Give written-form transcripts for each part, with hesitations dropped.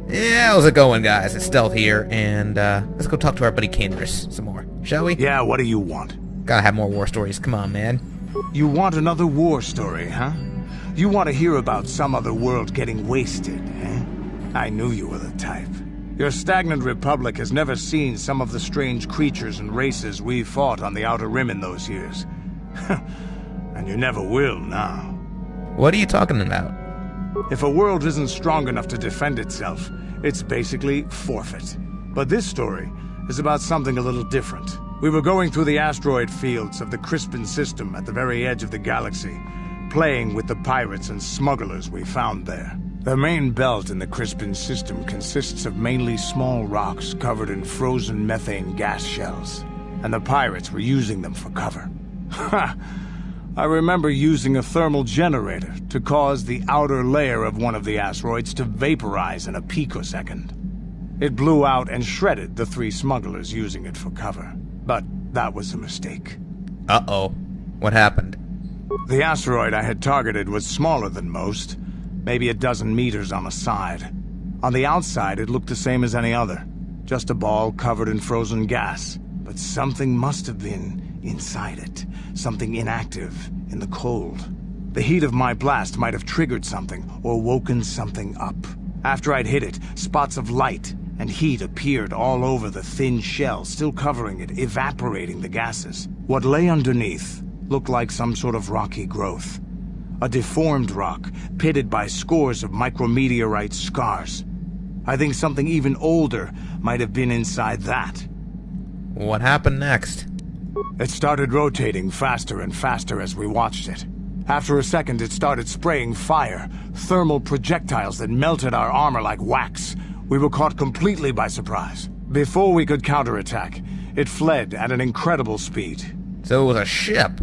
Yeah, how's it going, guys? It's Stealth here, and let's go talk to our buddy Glynnis some more, shall we? Yeah, what do you want? Gotta have more war stories. Come on, man. You want another war story, huh? You want to hear about some other world getting wasted, eh? I knew you were the type. Your stagnant republic has never seen some of the strange creatures and races we fought on the Outer Rim in those years. And you never will now. What are you talking about? If a world isn't strong enough to defend itself, it's basically forfeit. But this story is about something a little different. We were going through the asteroid fields of the Crispin system at the very edge of the galaxy, playing with the pirates and smugglers we found there. The main belt in the Crispin system consists of mainly small rocks covered in frozen methane gas shells, and the pirates were using them for cover. Ha! I remember using a thermal generator to cause the outer layer of one of the asteroids to vaporize in a picosecond. It blew out and shredded the 3 smugglers using it for cover. But that was a mistake. Uh-oh. What happened? The asteroid I had targeted was smaller than most, maybe a dozen meters on a side. On the outside, it looked the same as any other, just a ball covered in frozen gas. But something must have been inside it, something inactive in the cold. The heat of my blast might have triggered something or woken something up. After I'd hit it, spots of light and heat appeared all over the thin shell, still covering it, evaporating the gases. What lay underneath looked like some sort of rocky growth. A deformed rock, pitted by scores of micrometeorite scars. I think something even older might have been inside that. What happened next? It started rotating faster and faster as we watched it. After a second, it started spraying fire, thermal projectiles that melted our armor like wax. We were caught completely by surprise. Before we could counterattack, it fled at an incredible speed. So it was a ship.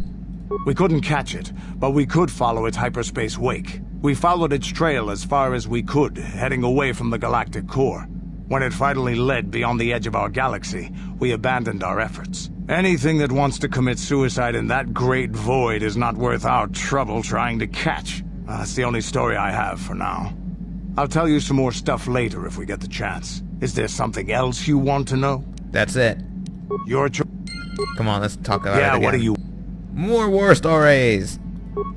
We couldn't catch it, but we could follow its hyperspace wake. We followed its trail as far as we could, heading away from the galactic core. When it finally led beyond the edge of our galaxy, we abandoned our efforts. Anything that wants to commit suicide in that great void is not worth our trouble trying to catch. That's the only story I have for now. I'll tell you some more stuff later if we get the chance. Is there something else you want to know? That's it. Your choice. Come on, let's talk about it Yeah, again. what do you... More war stories.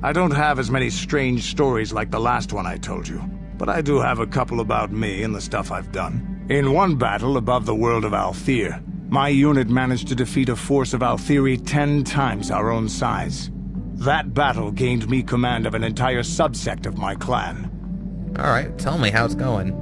I don't have as many strange stories like the last one I told you, but I do have a couple about me and the stuff I've done. In one battle above the world of Althir, my unit managed to defeat a force of Althiri 10 times our own size. That battle gained me command of an entire subsect of my clan. Alright, tell me how it's going.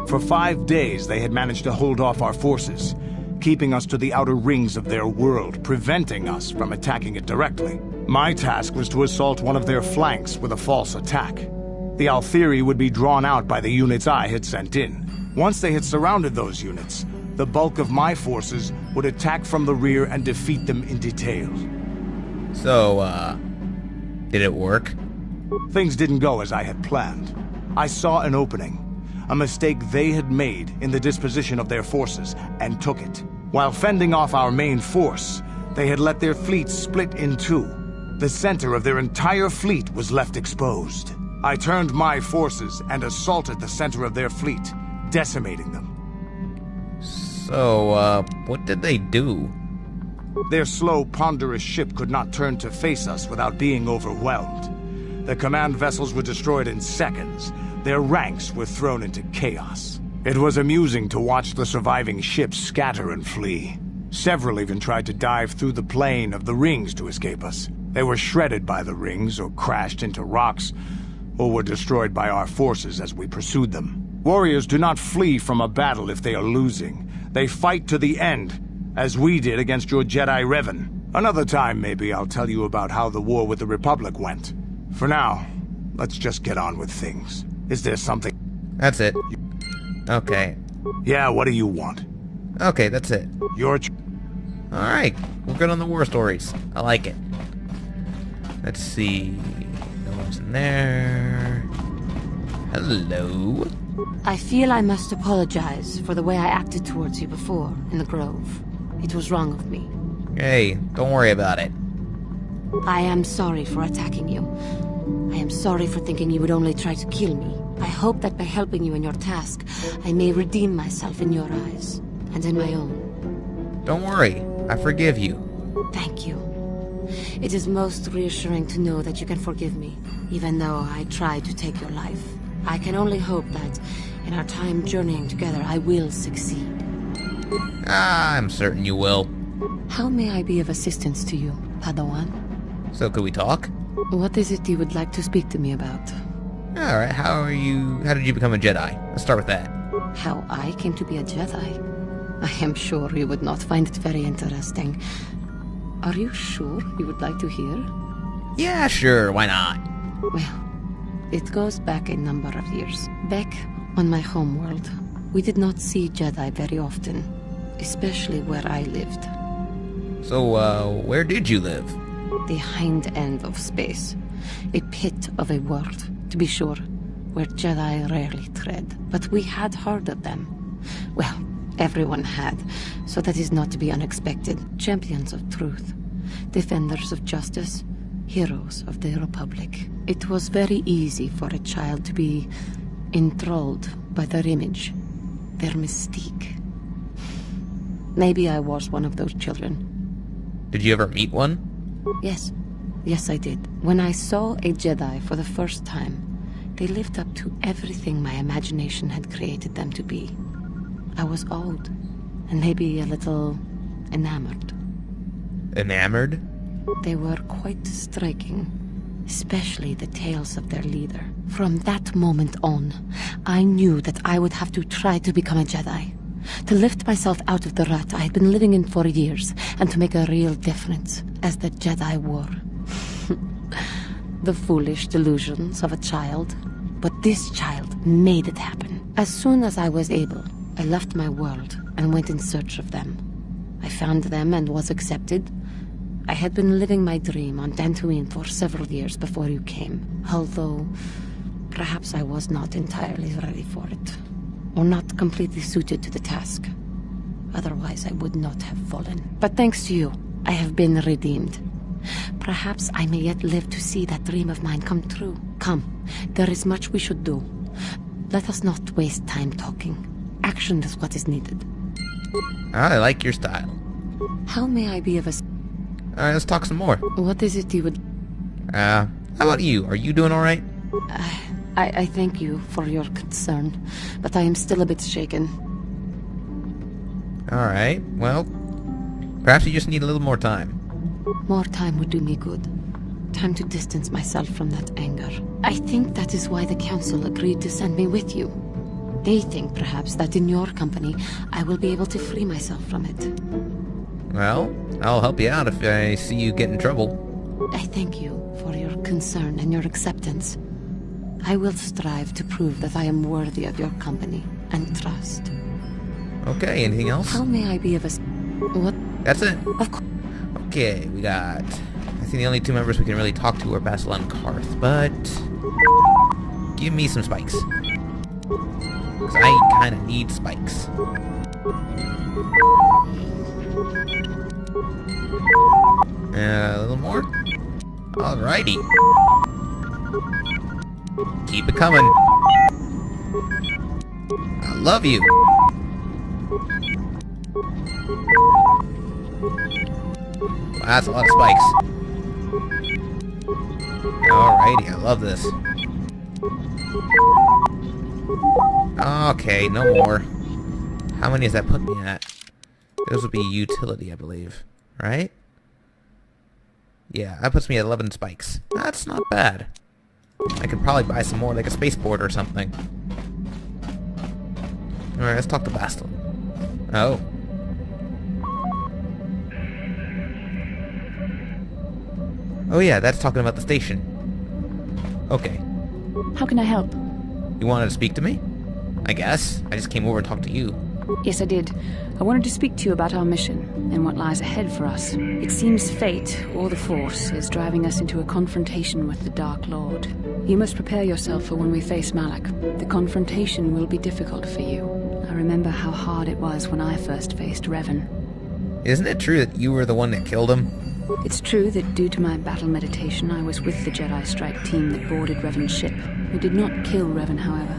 For 5 days, they had managed to hold off our forces, keeping us to the outer rings of their world, preventing us from attacking it directly. My task was to assault one of their flanks with a false attack. The Althiri would be drawn out by the units I had sent in. Once they had surrounded those units, the bulk of my forces would attack from the rear and defeat them in detail. So, did it work? Things didn't go as I had planned. I saw an opening, a mistake they had made in the disposition of their forces, and took it. While fending off our main force, they had let their fleet split in 2. The center of their entire fleet was left exposed. I turned my forces and assaulted the center of their fleet, decimating them. So, what did they do? Their slow, ponderous ship could not turn to face us without being overwhelmed. The command vessels were destroyed in seconds. Their ranks were thrown into chaos. It was amusing to watch the surviving ships scatter and flee. Several even tried to dive through the plane of the rings to escape us. They were shredded by the rings, or crashed into rocks, or were destroyed by our forces as we pursued them. Warriors do not flee from a battle if they are losing. They fight to the end, as we did against your Jedi Revan. Another time, maybe, I'll tell you about how the war with the Republic went. For now, let's just get on with things. Is there something... That's it. Okay. Yeah, what do you want? Okay, that's it. Your... Alright, we're good on the war stories. I like it. Let's see... No one's in there... Hello? I feel I must apologize for the way I acted towards you before, in the Grove. It was wrong of me. Hey, don't worry about it. I am sorry for attacking you. I am sorry for thinking you would only try to kill me. I hope that by helping you in your task, I may redeem myself in your eyes, and in my own. Don't worry, I forgive you. Thank you. It is most reassuring to know that you can forgive me, even though I tried to take your life. I can only hope that, in our time journeying together, I will succeed. I'm certain you will. How may I be of assistance to you, Padawan? So could we talk? What is it you would like to speak to me about? Alright, how did you become a Jedi? Let's start with that. How I came to be a Jedi? I am sure you would not find it very interesting. Are you sure you would like to hear? Yeah, sure, why not? Well, it goes back a number of years. Back on my homeworld, we did not see Jedi very often, especially where I lived. So, where did you live? The hind end of space. A pit of a world, to be sure, where Jedi rarely tread. But we had heard of them. Well, everyone had, so that is not to be unexpected. Champions of truth, defenders of justice, heroes of the Republic. It was very easy for a child to be enthralled by their image, their mystique. Maybe I was one of those children. Did you ever meet one? Yes. Yes, I did. When I saw a Jedi for the first time, they lived up to everything my imagination had created them to be. I was awed, and maybe a little enamored. Enamored? They were quite striking, especially the tales of their leader. From that moment on, I knew that I would have to try to become a Jedi. To lift myself out of the rut I had been living in for years, and to make a real difference, as the Jedi were. The foolish delusions of a child. But this child made it happen. As soon as I was able, I left my world and went in search of them. I found them and was accepted. I had been living my dream on Dantooine for several years before you came, although perhaps I was not entirely ready for it, or not completely suited to the task. Otherwise, I would not have fallen. But thanks to you, I have been redeemed. Perhaps I may yet live to see that dream of mine come true. Come, there is much we should do. Let us not waste time talking. Action is what is needed. I like your style. How may I be of Alright, let's talk some more. What is it you would... How about you? Are you doing alright? I thank you for your concern, but I am still a bit shaken. Alright, well, perhaps you just need a little more time. More time would do me good. Time to distance myself from that anger. I think that is why the Council agreed to send me with you. They think, perhaps, that in your company, I will be able to free myself from it. Well, I'll help you out if I see you get in trouble. I thank you for your concern and your acceptance. I will strive to prove that I am worthy of your company and trust. Okay, anything else? How may I be of what? That's it. Of course. Okay, we got... I think the only two members we can really talk to are Basil and Karth, but... give me some spikes. Because I kind of need spikes. A little more? Alrighty. Keep it coming. I love you. Wow, that's a lot of spikes. Alrighty, I love this. Okay, no more. How many does that put me at? Those would be utility, I believe. Right? Yeah, that puts me at 11 spikes. That's not bad. I could probably buy some more, like a spaceport or something. Alright, let's talk to Basil. Oh. Oh yeah, that's talking about the station. Okay. How can I help? You wanted to speak to me? I guess. I just came over and talked to you. Yes, I did. I wanted to speak to you about our mission and what lies ahead for us. It seems fate, or the Force, is driving us into a confrontation with the Dark Lord. You must prepare yourself for when we face Malak. The confrontation will be difficult for you. I remember how hard it was when I first faced Revan. Isn't it true that you were the one that killed him? It's true that due to my battle meditation, I was with the Jedi strike team that boarded Revan's ship. We did not kill Revan, however.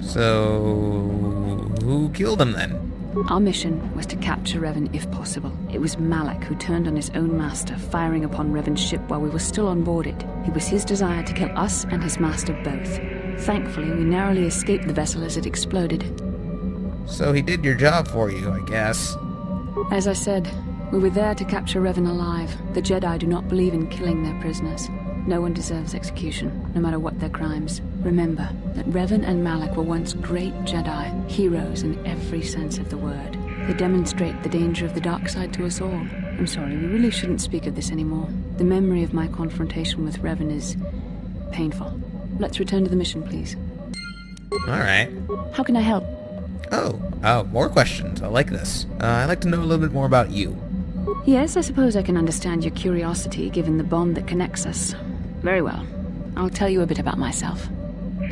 So... who killed him then? Our mission was to capture Revan if possible. It was Malak who turned on his own master, firing upon Revan's ship while we were still on board it. It was his desire to kill us and his master both. Thankfully, we narrowly escaped the vessel as it exploded. So he did your job for you, I guess. As I said, we were there to capture Revan alive. The Jedi do not believe in killing their prisoners. No one deserves execution, no matter what their crimes. Remember that Revan and Malak were once great Jedi, heroes in every sense of the word. They demonstrate the danger of the dark side to us all. I'm sorry, we really shouldn't speak of this anymore. The memory of my confrontation with Revan is painful. Let's return to the mission, please. Alright. How can I help? Oh, more questions. I like this. I'd like to know a little bit more about you. Yes, I suppose I can understand your curiosity, given the bond that connects us. Very well. I'll tell you a bit about myself.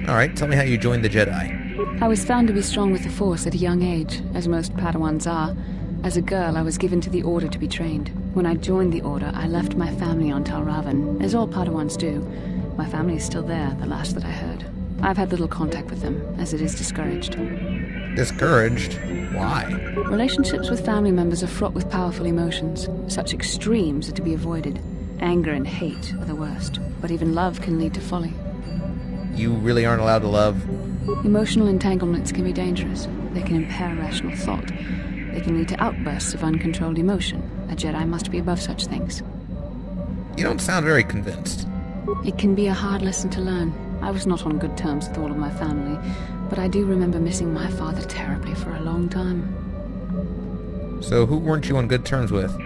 Alright, tell me how you joined the Jedi. I was found to be strong with the Force at a young age, as most Padawans are. As a girl, I was given to the Order to be trained. When I joined the Order, I left my family on Tal Ravan, as all Padawans do. My family is still there, the last that I heard. I've had little contact with them, as it is discouraged. Discouraged? Why? Relationships with family members are fraught with powerful emotions. Such extremes are to be avoided. Anger and hate are the worst, but even love can lead to folly. You really aren't allowed to love? Emotional entanglements can be dangerous. They can impair rational thought. They can lead to outbursts of uncontrolled emotion. A Jedi must be above such things. You don't sound very convinced. It can be a hard lesson to learn. I was not on good terms with all of my family, but I do remember missing my father terribly for a long time. So who weren't you on good terms with?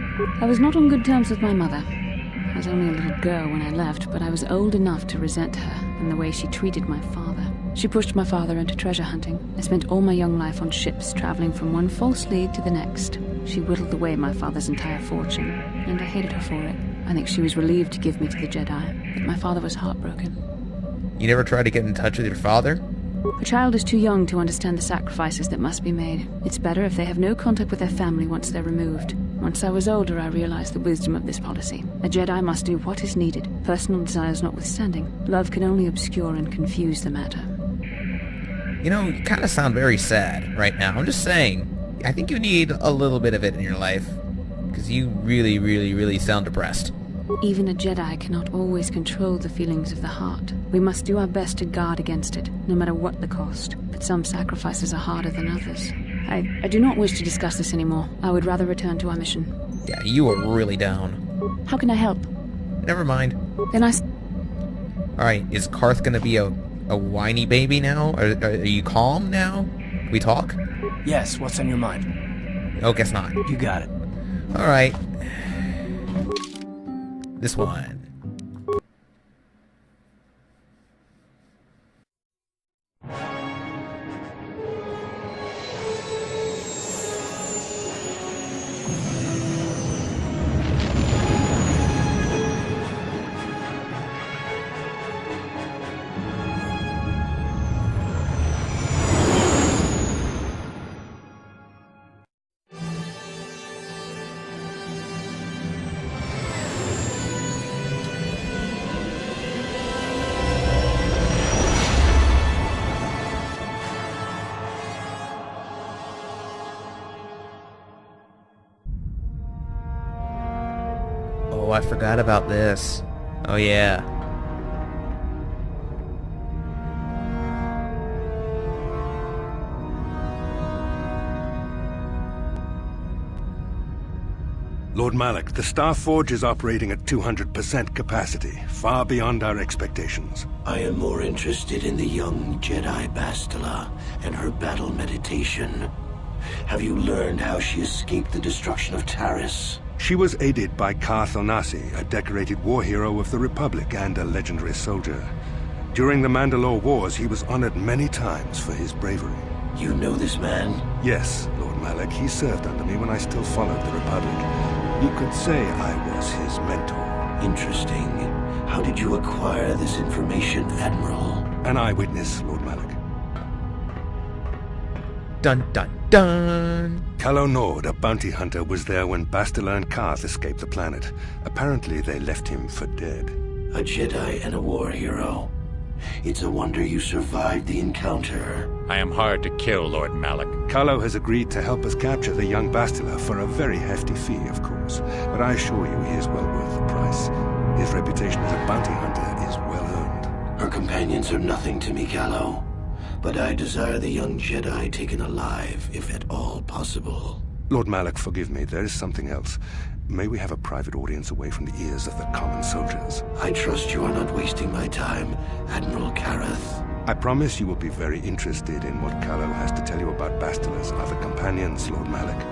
I was not on good terms with my mother. I was only a little girl when I left, but I was old enough to resent her and the way she treated my father. She pushed my father into treasure hunting. I spent all my young life on ships, traveling from one false lead to the next. She whittled away my father's entire fortune, and I hated her for it. I think she was relieved to give me to the Jedi, but my father was heartbroken. You never tried to get in touch with your father? A child is too young to understand the sacrifices that must be made. It's better if they have no contact with their family once they're removed. Once I was older, I realized the wisdom of this policy. A Jedi must do what is needed, personal desires notwithstanding. Love can only obscure and confuse the matter. You know, you kind of sound very sad right now. I'm just saying, I think you need a little bit of it in your life. Because you really, really, really sound depressed. Even a Jedi cannot always control the feelings of the heart. We must do our best to guard against it, no matter what the cost. But some sacrifices are harder than others. I do not wish to discuss this anymore. I would rather return to our mission. Yeah, you are really down. How can I help? Never mind. Then Alright, is Karth gonna be a whiny baby now? Are you calm now? Can we talk? Yes, what's on your mind? Oh, guess not. You got it. Alright. This one. Oh, I forgot about this. Oh, yeah. Lord Malak, the Star Forge is operating at 200% capacity, far beyond our expectations. I am more interested in the young Jedi Bastila and her battle meditation. Have you learned how she escaped the destruction of Taris? She was aided by Karth Onasi, a decorated war hero of the Republic and a legendary soldier. During the Mandalore Wars, he was honored many times for his bravery. You know this man? Yes, Lord Malak, he served under me when I still followed the Republic. You could say I was his mentor. Interesting. How did you acquire this information, Admiral? An eyewitness, Lord Malak. Dun dun dun! Calo Nord, a bounty hunter, was there when Bastila and Karth escaped the planet. Apparently, they left him for dead. A Jedi and a war hero. It's a wonder you survived the encounter. I am hard to kill, Lord Malak. Calo has agreed to help us capture the young Bastila for a very hefty fee, of course. But I assure you he is well worth the price. His reputation as a bounty hunter is well earned. Her companions are nothing to me, Calo. But I desire the young Jedi taken alive, if at all possible. Lord Malak, forgive me, there is something else. May we have a private audience away from the ears of the common soldiers? I trust you are not wasting my time, Admiral Kareth. I promise you will be very interested in what Calo has to tell you about Bastila's other companions, Lord Malak.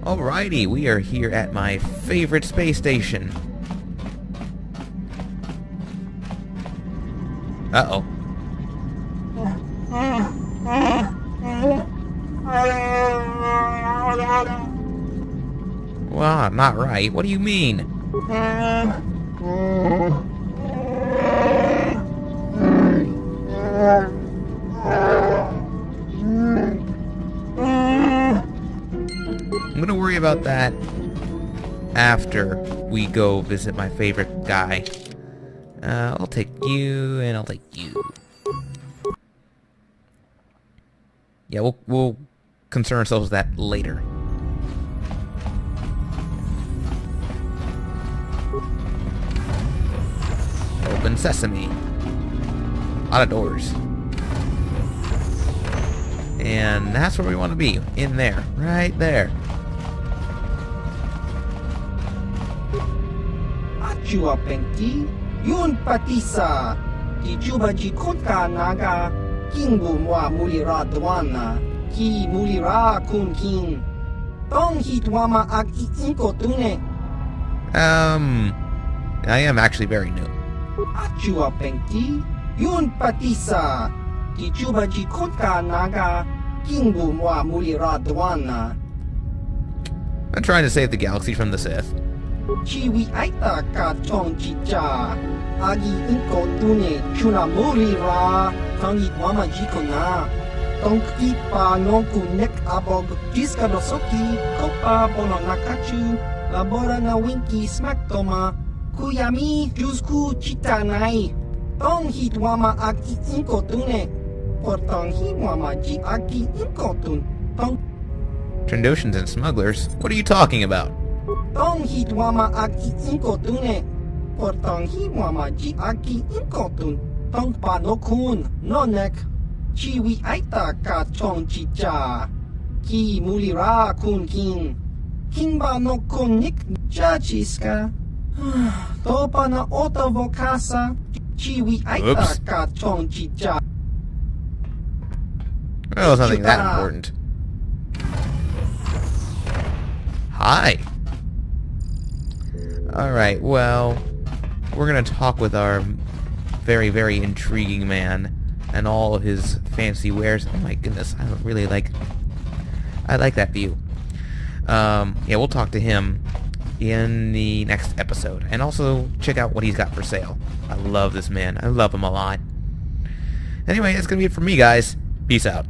Alrighty, we are here at my favorite space station. Uh-oh. Well, not right. What do you mean? I'm gonna worry about that after we go visit my favorite guy. I'll take you, and I'll take you. Yeah, we'll concern ourselves with that later. Open sesame. A lot of doors. And that's where we want to be. In there. Right there. Chua Penki, Yun Patisa, Kichuba Jikotka Naga, Kingumwa Mulira Dwana, Ki Mulira Kun King, Tong Hitwama Ag Inkotune. I am actually very new. Chua Penki, Yun Patisa, Kichuba Jikotka Naga, Kingumwa Mulira Dwana. I'm trying to save the galaxy from the Sith. Chiwi aita ka chong chicha. Agi inko tune chuna mulira. Tangi wama jikona. Tonki pa nonku nek abog. Jiska dosoki. Kopa bono nakachu. Labora na winki smack toma. Kuyami jusku chitanai. Tong hit wama agi inko tune. Portong hi wama ji agi inko tun. Tong Trandoshans and smugglers? What are you talking about? Tong hit wama aki inkotune. Portong hi wama ji aki inkotun. Tong pa no kun, no nek. Chiwi aita ka chong chicha. Ki mulira kun king. King ba no kun nik jachiska. Topa na oto vokasa. Chiwi aita ka chong chicha. Well, something that important. Hi. Alright, well, we're gonna talk with our very, very intriguing man and all of his fancy wares. Oh my goodness, I really like that view. Yeah, we'll talk to him in the next episode. And also check out what he's got for sale. I love this man. I love him a lot. Anyway, that's gonna be it for me, guys. Peace out.